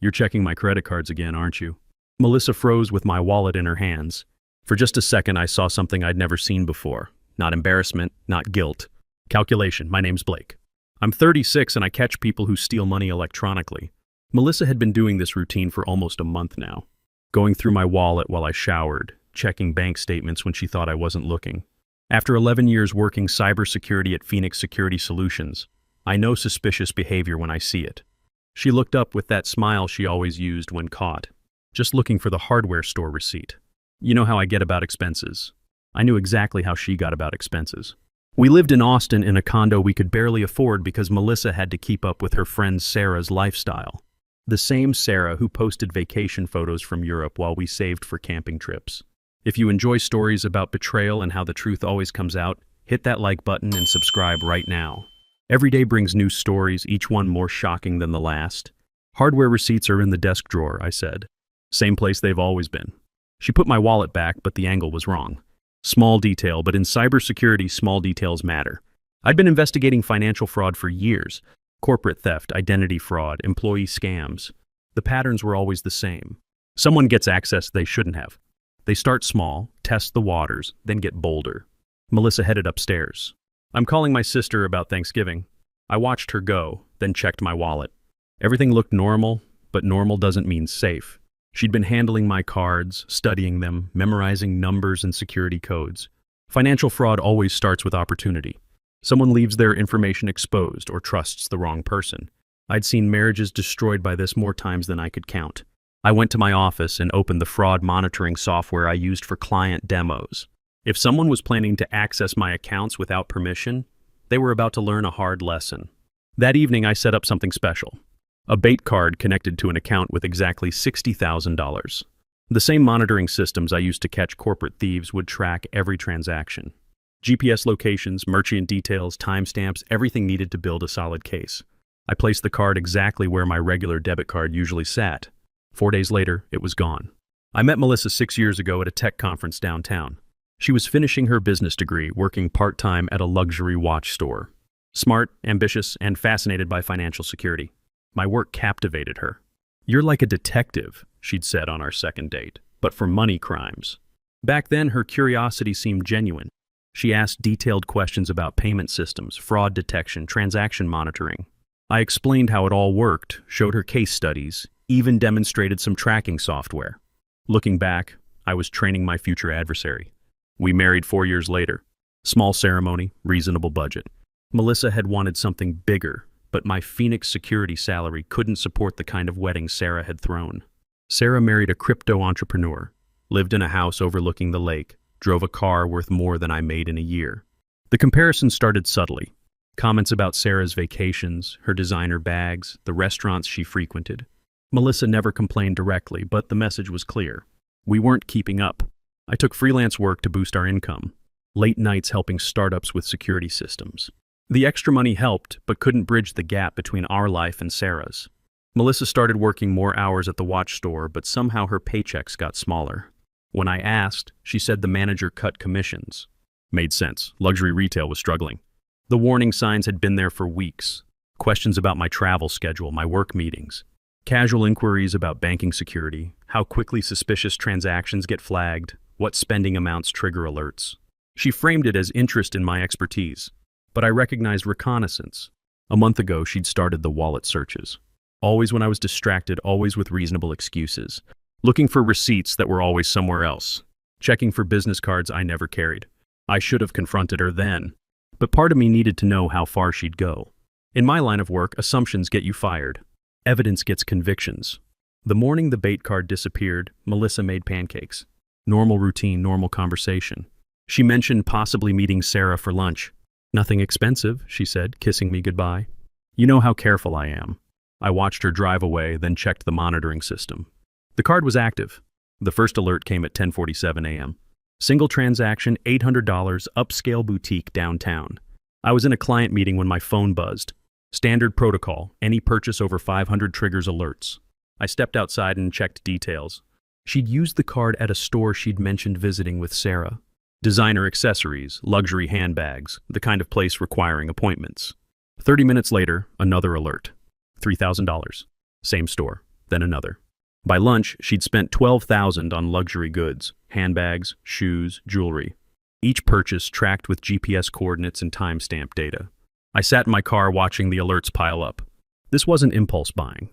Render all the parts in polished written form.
You're checking my credit cards again, aren't you? Melissa froze with my wallet in her hands. For just a second, I saw something I'd never seen before. Not embarrassment, not guilt. Calculation. My name's Blake. I'm 36 and I catch people who steal money electronically. Melissa had been doing this routine for almost a month now. Going through my wallet while I showered, checking bank statements when she thought I wasn't looking. After 11 years working cybersecurity at Phoenix Security Solutions, I know suspicious behavior when I see it. She looked up with that smile she always used when caught, just looking for the hardware store receipt. You know how I get about expenses. I knew exactly how she got about expenses. We lived in Austin in a condo we could barely afford because Melissa had to keep up with her friend Sarah's lifestyle. The same Sarah who posted vacation photos from Europe while we saved for camping trips. If you enjoy stories about betrayal and how the truth always comes out, hit that like button and subscribe right now. Every day brings new stories, each one more shocking than the last. Hardware receipts are in the desk drawer, I said. Same place they've always been. She put my wallet back, but the angle was wrong. Small detail, but in cybersecurity, small details matter. I'd been investigating financial fraud for years. Corporate theft, identity fraud, employee scams. The patterns were always the same. Someone gets access they shouldn't have. They start small, test the waters, then get bolder. Melissa headed upstairs. I'm calling my sister about Thanksgiving. I watched her go, then checked my wallet. Everything looked normal, but normal doesn't mean safe. She'd been handling my cards, studying them, memorizing numbers and security codes. Financial fraud always starts with opportunity. Someone leaves their information exposed or trusts the wrong person. I'd seen marriages destroyed by this more times than I could count. I went to my office and opened the fraud monitoring software I used for client demos. If someone was planning to access my accounts without permission, they were about to learn a hard lesson. That evening, I set up something special. A bait card connected to an account with exactly $60,000. The same monitoring systems I used to catch corporate thieves would track every transaction. GPS locations, merchant details, timestamps, everything needed to build a solid case. I placed the card exactly where my regular debit card usually sat. 4 days later, it was gone. I met Melissa 6 years ago at a tech conference downtown. She was finishing her business degree, working part-time at a luxury watch store. Smart, ambitious, and fascinated by financial security. My work captivated her. "You're like a detective," she'd said on our second date, "but for money crimes." Back then, her curiosity seemed genuine. She asked detailed questions about payment systems, fraud detection, transaction monitoring. I explained how it all worked, showed her case studies, even demonstrated some tracking software. Looking back, I was training my future adversary. We married 4 years later. Small ceremony, reasonable budget. Melissa had wanted something bigger, but my Phoenix security salary couldn't support the kind of wedding Sarah had thrown. Sarah married a crypto entrepreneur, lived in a house overlooking the lake, drove a car worth more than I made in a year. The comparison started subtly. Comments about Sarah's vacations, her designer bags, the restaurants she frequented. Melissa never complained directly, but the message was clear. We weren't keeping up. I took freelance work to boost our income. Late nights helping startups with security systems. The extra money helped, but couldn't bridge the gap between our life and Sarah's. Melissa started working more hours at the watch store, but somehow her paychecks got smaller. When I asked, she said the manager cut commissions. Made sense. Luxury retail was struggling. The warning signs had been there for weeks. Questions about my travel schedule, my work meetings. Casual inquiries about banking security, how quickly suspicious transactions get flagged, what spending amounts trigger alerts. She framed it as interest in my expertise, but I recognized reconnaissance. A month ago, she'd started the wallet searches. Always when I was distracted, always with reasonable excuses. Looking for receipts that were always somewhere else. Checking for business cards I never carried. I should have confronted her then. But part of me needed to know how far she'd go. In my line of work, assumptions get you fired. Evidence gets convictions. The morning the bait card disappeared, Melissa made pancakes. Normal routine, normal conversation. She mentioned possibly meeting Sarah for lunch. "Nothing expensive," she said, kissing me goodbye. You know how careful I am. I watched her drive away, then checked the monitoring system. The card was active. The first alert came at 10:47 a.m. Single transaction, $800, upscale boutique downtown. I was in a client meeting when my phone buzzed. Standard protocol, any purchase over 500 triggers alerts. I stepped outside and checked details. She'd used the card at a store she'd mentioned visiting with Sarah. Designer accessories, luxury handbags, the kind of place requiring appointments. 30 minutes later, another alert. $3,000. Same store. then another. By lunch, she'd spent $12,000 on luxury goods, handbags, shoes, jewelry. Each purchase tracked with GPS coordinates and timestamp data. I sat in my car watching the alerts pile up. This wasn't impulse buying.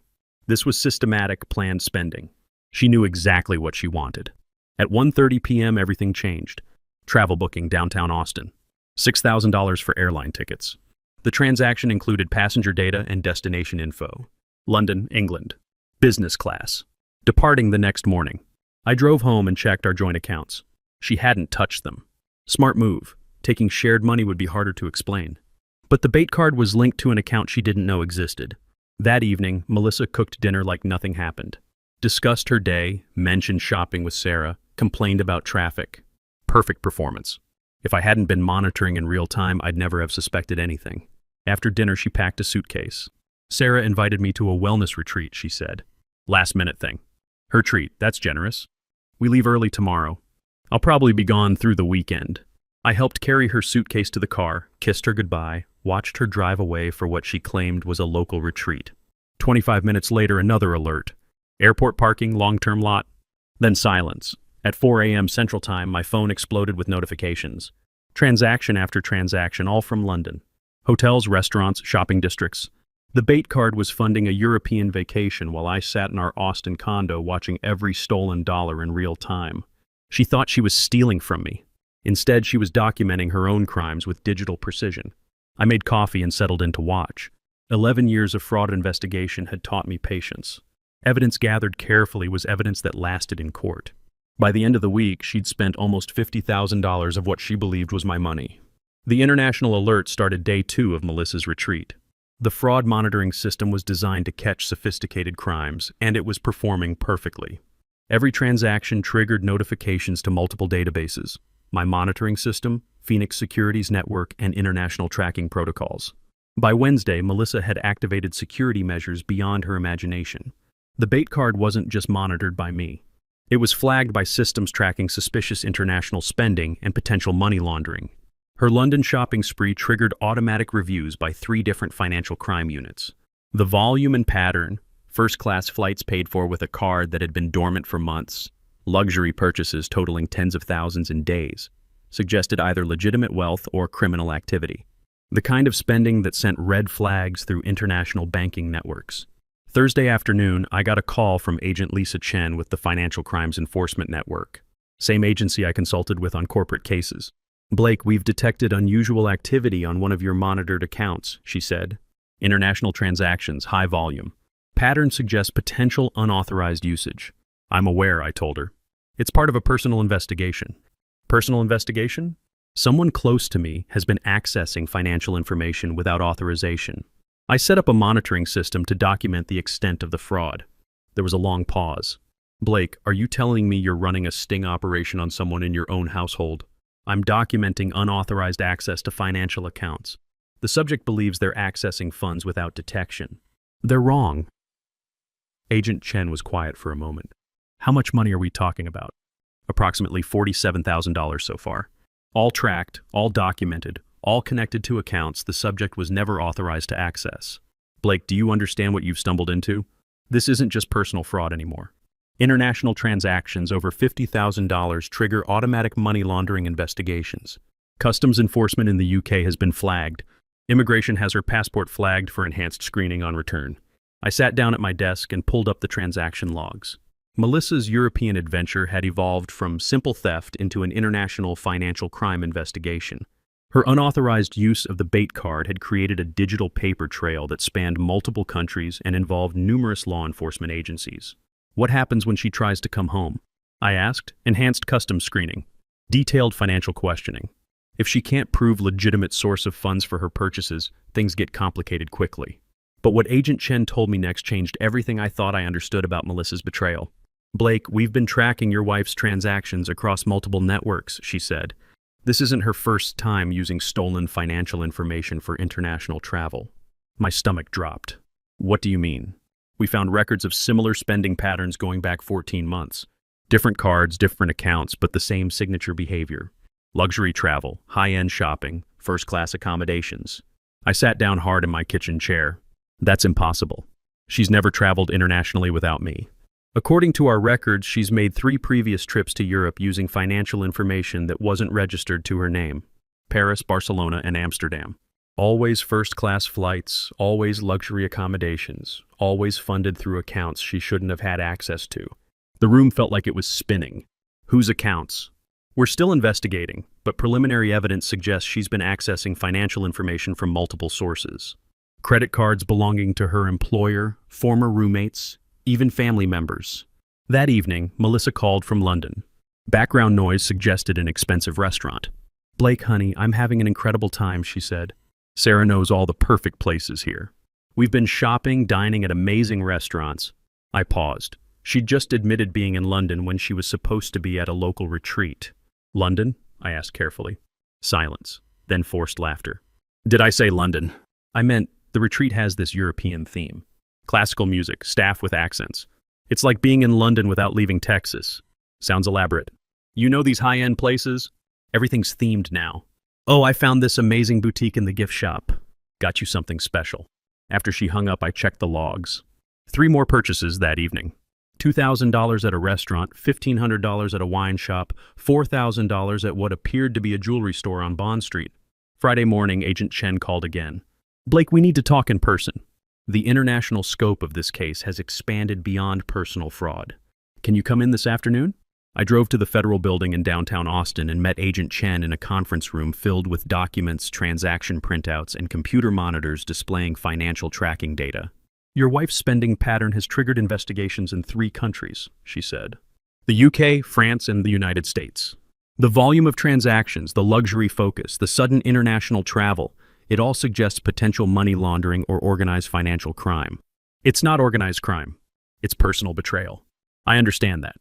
This was systematic, planned spending. She knew exactly what she wanted. At 1:30 p.m., everything changed. Travel booking downtown Austin. $6,000 for airline tickets. The transaction included passenger data and destination info. London, England. Business class. Departing the next morning. I drove home and checked our joint accounts. She hadn't touched them. Smart move. Taking shared money would be harder to explain. But the bait card was linked to an account she didn't know existed. That evening, Melissa cooked dinner like nothing happened. Discussed her day, mentioned shopping with Sarah, complained about traffic. Perfect performance. If I hadn't been monitoring in real time, I'd never have suspected anything. After dinner, she packed a suitcase. Sarah invited me to a wellness retreat, she said. Last-minute thing. Her treat, that's generous. We leave early tomorrow. I'll probably be gone through the weekend. I helped carry her suitcase to the car, kissed her goodbye, watched her drive away for what she claimed was a local retreat. 25 minutes later, another alert. Airport parking, long-term lot. Then silence. At 4 a.m. Central Time, my phone exploded with notifications. Transaction after transaction, all from London. Hotels, restaurants, shopping districts. The bait card was funding a European vacation while I sat in our Austin condo watching every stolen dollar in real time. She thought she was stealing from me. Instead, she was documenting her own crimes with digital precision. I made coffee and settled in to watch. 11 years of fraud investigation had taught me patience. Evidence gathered carefully was evidence that lasted in court. By the end of the week, she'd spent almost $50,000 of what she believed was my money. The international alert started day 2 of Melissa's retreat. The fraud monitoring system was designed to catch sophisticated crimes, and it was performing perfectly. Every transaction triggered notifications to multiple databases. My monitoring system, Phoenix Security's network, and international tracking protocols. By Wednesday, Melissa had activated security measures beyond her imagination. The bait card wasn't just monitored by me. It was flagged by systems tracking suspicious international spending and potential money laundering. Her London shopping spree triggered automatic reviews by 3 different financial crime units. The volume and pattern, first-class flights paid for with a card that had been dormant for months, luxury purchases totaling tens of thousands in days, suggested either legitimate wealth or criminal activity. The kind of spending that sent red flags through international banking networks. Thursday afternoon, I got a call from Agent Lisa Chen with the Financial Crimes Enforcement Network, same agency I consulted with on corporate cases. Blake, we've detected unusual activity on one of your monitored accounts, she said. International transactions, high volume. Pattern suggests potential unauthorized usage. I'm aware, I told her. It's part of a personal investigation. Personal investigation? Someone close to me has been accessing financial information without authorization. I set up a monitoring system to document the extent of the fraud. There was a long pause. Blake, are you telling me you're running a sting operation on someone in your own household? I'm documenting unauthorized access to financial accounts. The subject believes they're accessing funds without detection. They're wrong. Agent Chen was quiet for a moment. How much money are we talking about? Approximately $47,000 so far. All tracked, all documented, all connected to accounts the subject was never authorized to access. Blake, do you understand what you've stumbled into? This isn't just personal fraud anymore. International transactions over $50,000 trigger automatic money laundering investigations. Customs enforcement in the UK has been flagged. Immigration has her passport flagged for enhanced screening on return. I sat down at my desk and pulled up the transaction logs. Melissa's European adventure had evolved from simple theft into an international financial crime investigation. Her unauthorized use of the bait card had created a digital paper trail that spanned multiple countries and involved numerous law enforcement agencies. What happens when she tries to come home? I asked. Enhanced customs screening. Detailed financial questioning. If she can't prove legitimate source of funds for her purchases, things get complicated quickly. But what Agent Chen told me next changed everything I thought I understood about Melissa's betrayal. Blake, we've been tracking your wife's transactions across multiple networks, she said. This isn't her first time using stolen financial information for international travel. My stomach dropped. What do you mean? We found records of similar spending patterns going back 14 months. Different cards, different accounts, but the same signature behavior. Luxury travel, high-end shopping, first-class accommodations. I sat down hard in my kitchen chair. That's impossible. She's never traveled internationally without me. According to our records, she's made 3 previous trips to Europe using financial information that wasn't registered to her name. Paris, Barcelona, and Amsterdam. Always first-class flights, always luxury accommodations, always funded through accounts she shouldn't have had access to. The room felt like it was spinning. Whose accounts? We're still investigating, but preliminary evidence suggests she's been accessing financial information from multiple sources. Credit cards belonging to her employer, former roommates, even family members. That evening, Melissa called from London. Background noise suggested an expensive restaurant. "Blake, honey, I'm having an incredible time," she said. "Sarah knows all the perfect places here. We've been shopping, dining at amazing restaurants." I paused. She'd just admitted being in London when she was supposed to be at a local retreat. "London?" I asked carefully. Silence, then forced laughter. "Did I say London? I meant the retreat has this European theme. Classical music, staff with accents. It's like being in London without leaving Texas. Sounds elaborate. You know these high-end places? Everything's themed now. Oh, I found this amazing boutique in the gift shop. Got you something special." After she hung up, I checked the logs. 3 more purchases that evening. $2,000 at a restaurant, $1,500 at a wine shop, $4,000 at what appeared to be a jewelry store on Bond Street. Friday morning, Agent Chen called again. "Blake, we need to talk in person. The international scope of this case has expanded beyond personal fraud. Can you come in this afternoon?" I drove to the federal building in downtown Austin and met Agent Chen in a conference room filled with documents, transaction printouts, and computer monitors displaying financial tracking data. "Your wife's spending pattern has triggered investigations in 3 countries, she said. The UK, France, and the United States. The volume of transactions, the luxury focus, the sudden international travel, it all suggests potential money laundering or organized financial crime. It's not organized crime. It's personal betrayal. I understand that.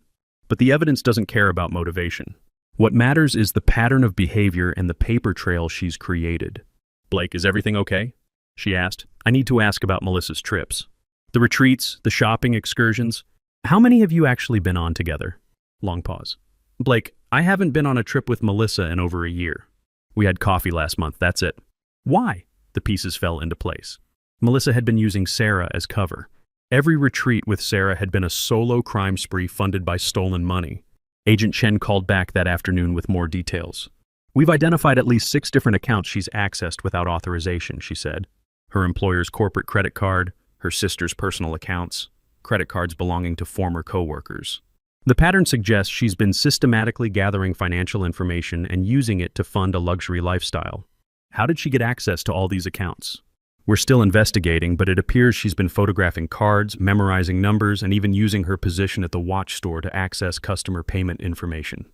But the evidence doesn't care about motivation. What matters is the pattern of behavior and the paper trail she's created." "Blake, is everything okay?" she asked. "I need to ask about Melissa's trips. The retreats, the shopping excursions. How many have you actually been on together?" Long pause. "Blake, I haven't been on a trip with Melissa in over a year. We had coffee last month, that's it." "Why?" The pieces fell into place. Melissa had been using Sarah as cover. Every retreat with Sarah had been a solo crime spree funded by stolen money. Agent Chen called back that afternoon with more details. "We've identified at least 6 different accounts she's accessed without authorization," she said. Her employer's corporate credit card, her sister's personal accounts, credit cards belonging to former co-workers. The pattern suggests she's been systematically gathering financial information and using it to fund a luxury lifestyle. How did she get access to all these accounts? We're still investigating, but it appears she's been photographing cards, memorizing numbers, and even using her position at the watch store to access customer payment information.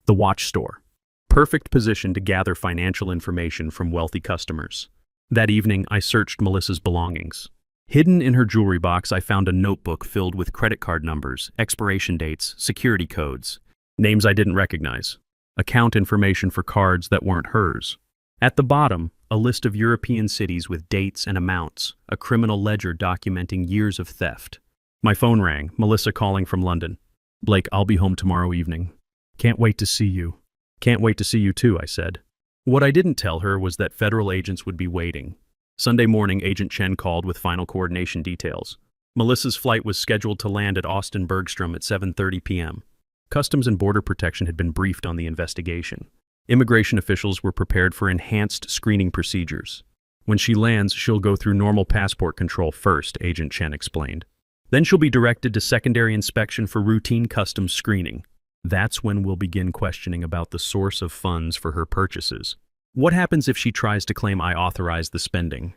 The watch store. Perfect position to gather financial information from wealthy customers. That evening, I searched Melissa's belongings. Hidden in her jewelry box, I found a notebook filled with credit card numbers, expiration dates, security codes, names I didn't recognize, account information for cards that weren't hers. At the bottom, a list of European cities with dates and amounts, a criminal ledger documenting years of theft. My phone rang, Melissa calling from London. "Blake, I'll be home tomorrow evening. Can't wait to see you." "Can't wait to see you too," I said. What I didn't tell her was that federal agents would be waiting. Sunday morning, Agent Chen called with final coordination details. Melissa's flight was scheduled to land at Austin Bergstrom at 7:30 p.m. Customs and Border Protection had been briefed on the investigation. Immigration officials were prepared for enhanced screening procedures. When she lands, she'll go through normal passport control first, Agent Chen explained. Then she'll be directed to secondary inspection for routine customs screening. That's when we'll begin questioning about the source of funds for her purchases. What happens if she tries to claim I authorized the spending?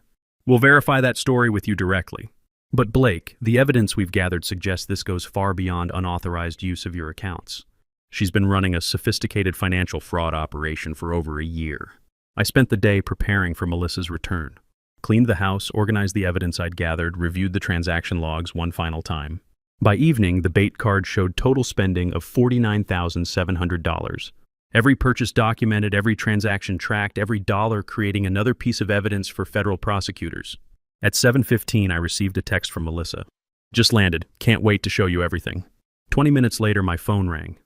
We'll verify that story with you directly. But Blake, the evidence we've gathered suggests this goes far beyond unauthorized use of your accounts. She's been running a sophisticated financial fraud operation for over a year. I spent the day preparing for Melissa's return. Cleaned the house, organized the evidence I'd gathered, reviewed the transaction logs one final time. By evening, the bait card showed total spending of $49,700. Every purchase documented, every transaction tracked, every dollar creating another piece of evidence for federal prosecutors. At 7:15, I received a text from Melissa. "Just landed. Can't wait to show you everything." 20 minutes later, my phone rang.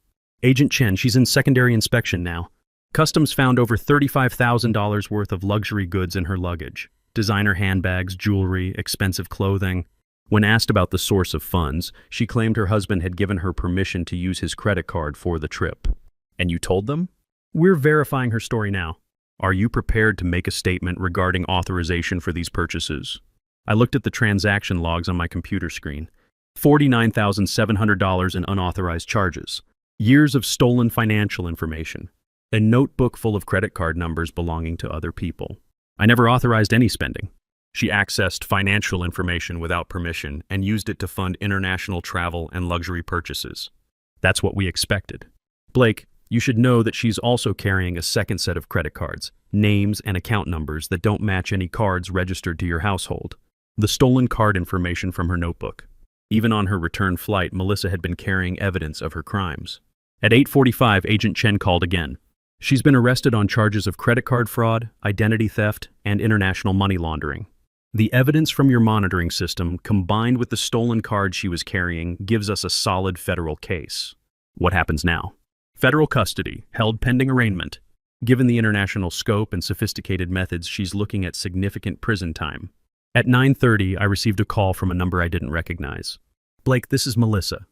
"Agent Chen, she's in secondary inspection now. Customs found over $35,000 worth of luxury goods in her luggage. Designer handbags, jewelry, expensive clothing. When asked about the source of funds, she claimed her husband had given her permission to use his credit card for the trip. And you told them? We're verifying her story now. Are you prepared to make a statement regarding authorization for these purchases? I looked at the transaction logs on my computer screen. $49,700 in unauthorized charges. Years of stolen financial information. A notebook full of credit card numbers belonging to other people. I never authorized any spending. She accessed financial information without permission and used it to fund international travel and luxury purchases. That's what we expected. Blake, you should know that she's also carrying a second set of credit cards, names and account numbers that don't match any cards registered to your household. The stolen card information from her notebook. Even on her return flight, Melissa had been carrying evidence of her crimes. At 8:45, Agent Chen called again. She's been arrested on charges of credit card fraud, identity theft, and international money laundering. The evidence from your monitoring system, combined with the stolen card she was carrying, gives us a solid federal case. What happens now? Federal custody, held pending arraignment. Given the international scope and sophisticated methods, she's looking at significant prison time. At 9:30, I received a call from a number I didn't recognize. Blake, this is Melissa.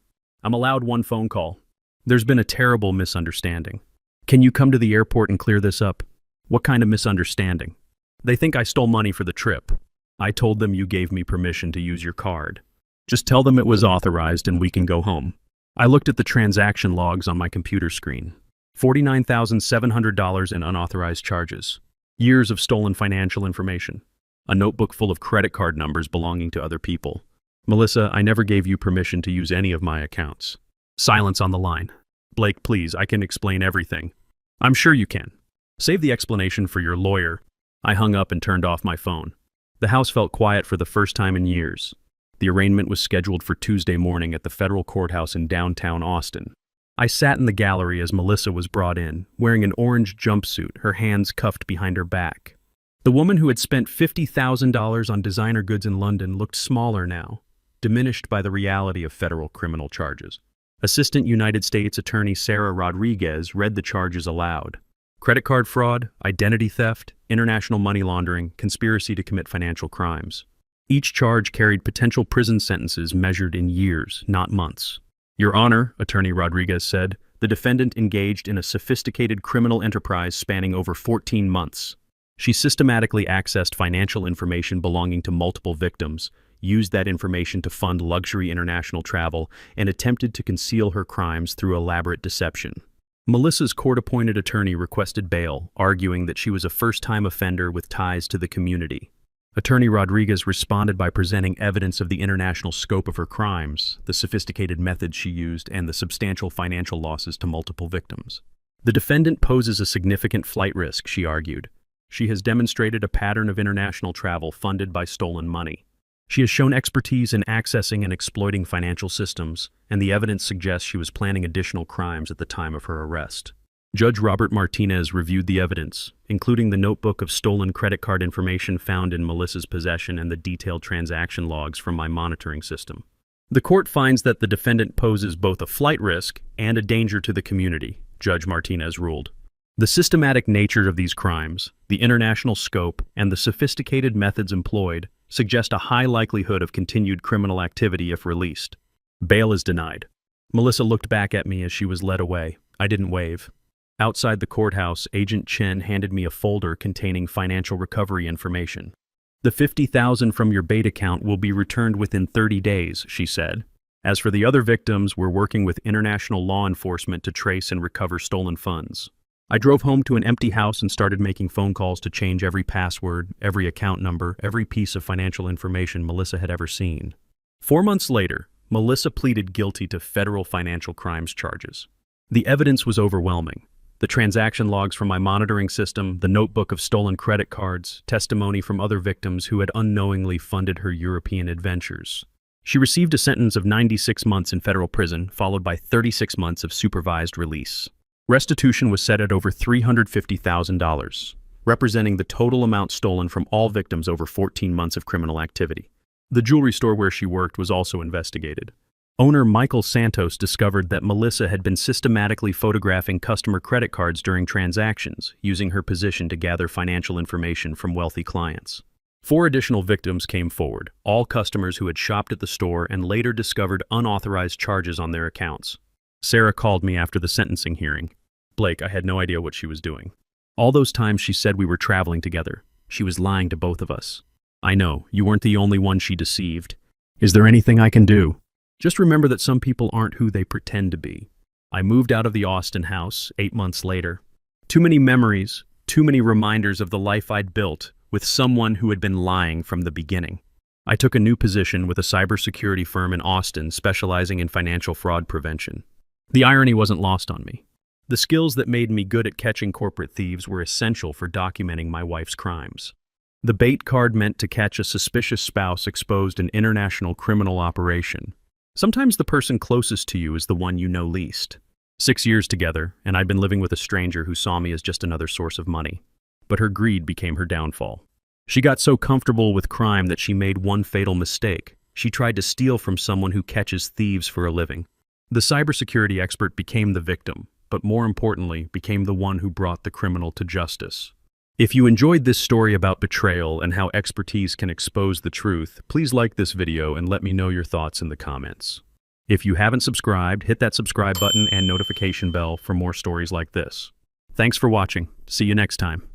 I'm allowed one phone call. There's been a terrible misunderstanding. Can you come to the airport and clear this up? What kind of misunderstanding? They think I stole money for the trip. I told them you gave me permission to use your card. Just tell them it was authorized and we can go home. I looked at the transaction logs on my computer screen. $49,700 in unauthorized charges. Years of stolen financial information. A notebook full of credit card numbers belonging to other people. Melissa, I never gave you permission to use any of my accounts. Silence on the line. Blake, please, I can explain everything. I'm sure you can. Save the explanation for your lawyer. I hung up and turned off my phone. The house felt quiet for the first time in years. The arraignment was scheduled for Tuesday morning at the federal courthouse in downtown Austin. I sat in the gallery as Melissa was brought in, wearing an orange jumpsuit, her hands cuffed behind her back. The woman who had spent $50,000 on designer goods in London looked smaller now, diminished by the reality of federal criminal charges. Assistant United States Attorney Sarah Rodriguez read the charges aloud. Credit card fraud, identity theft, international money laundering, conspiracy to commit financial crimes. Each charge carried potential prison sentences measured in years, not months. Your Honor, Attorney Rodriguez said, the defendant engaged in a sophisticated criminal enterprise spanning over 14 months. She systematically accessed financial information belonging to multiple victims, used that information to fund luxury international travel, and attempted to conceal her crimes through elaborate deception. Melissa's court-appointed attorney requested bail, arguing that she was a first-time offender with ties to the community. Attorney Rodriguez responded by presenting evidence of the international scope of her crimes, the sophisticated methods she used, and the substantial financial losses to multiple victims. The defendant poses a significant flight risk, she argued. She has demonstrated a pattern of international travel funded by stolen money. She has shown expertise in accessing and exploiting financial systems, and the evidence suggests she was planning additional crimes at the time of her arrest. Judge Robert Martinez reviewed the evidence, including the notebook of stolen credit card information found in Melissa's possession and the detailed transaction logs from my monitoring system. The court finds that the defendant poses both a flight risk and a danger to the community, Judge Martinez ruled. The systematic nature of these crimes, the international scope, and the sophisticated methods employed suggest a high likelihood of continued criminal activity if released. Bail is denied. Melissa looked back at me as she was led away. I didn't wave. Outside the courthouse, Agent Chen handed me a folder containing financial recovery information. The $50,000 from your Bait account will be returned within 30 days, she said. As for the other victims, we're working with international law enforcement to trace and recover stolen funds. I drove home to an empty house and started making phone calls to change every password, every account number, every piece of financial information Melissa had ever seen. 4 months later, Melissa pleaded guilty to federal financial crimes charges. The evidence was overwhelming. The transaction logs from my monitoring system, the notebook of stolen credit cards, testimony from other victims who had unknowingly funded her European adventures. She received a sentence of 96 months in federal prison, followed by 36 months of supervised release. Restitution was set at over $350,000, representing the total amount stolen from all victims over 14 months of criminal activity. The jewelry store where she worked was also investigated. Owner Michael Santos discovered that Melissa had been systematically photographing customer credit cards during transactions, using her position to gather financial information from wealthy clients. 4 additional victims came forward, all customers who had shopped at the store and later discovered unauthorized charges on their accounts. Sarah called me after the sentencing hearing. Blake, I had no idea what she was doing. All those times she said we were traveling together. She was lying to both of us. I know, you weren't the only one she deceived. Is there anything I can do? Just remember that some people aren't who they pretend to be. I moved out of the Austin house 8 months later. Too many memories, too many reminders of the life I'd built with someone who had been lying from the beginning. I took a new position with a cybersecurity firm in Austin specializing in financial fraud prevention. The irony wasn't lost on me. The skills that made me good at catching corporate thieves were essential for documenting my wife's crimes. The bait card meant to catch a suspicious spouse exposed an international criminal operation. Sometimes the person closest to you is the one you know least. 6 years together, and I'd been living with a stranger who saw me as just another source of money. But her greed became her downfall. She got so comfortable with crime that she made one fatal mistake. She tried to steal from someone who catches thieves for a living. The cybersecurity expert became the victim, but more importantly, became the one who brought the criminal to justice. If you enjoyed this story about betrayal and how expertise can expose the truth, please like this video and let me know your thoughts in the comments. If you haven't subscribed, hit that subscribe button and notification bell for more stories like this. Thanks for watching. See you next time.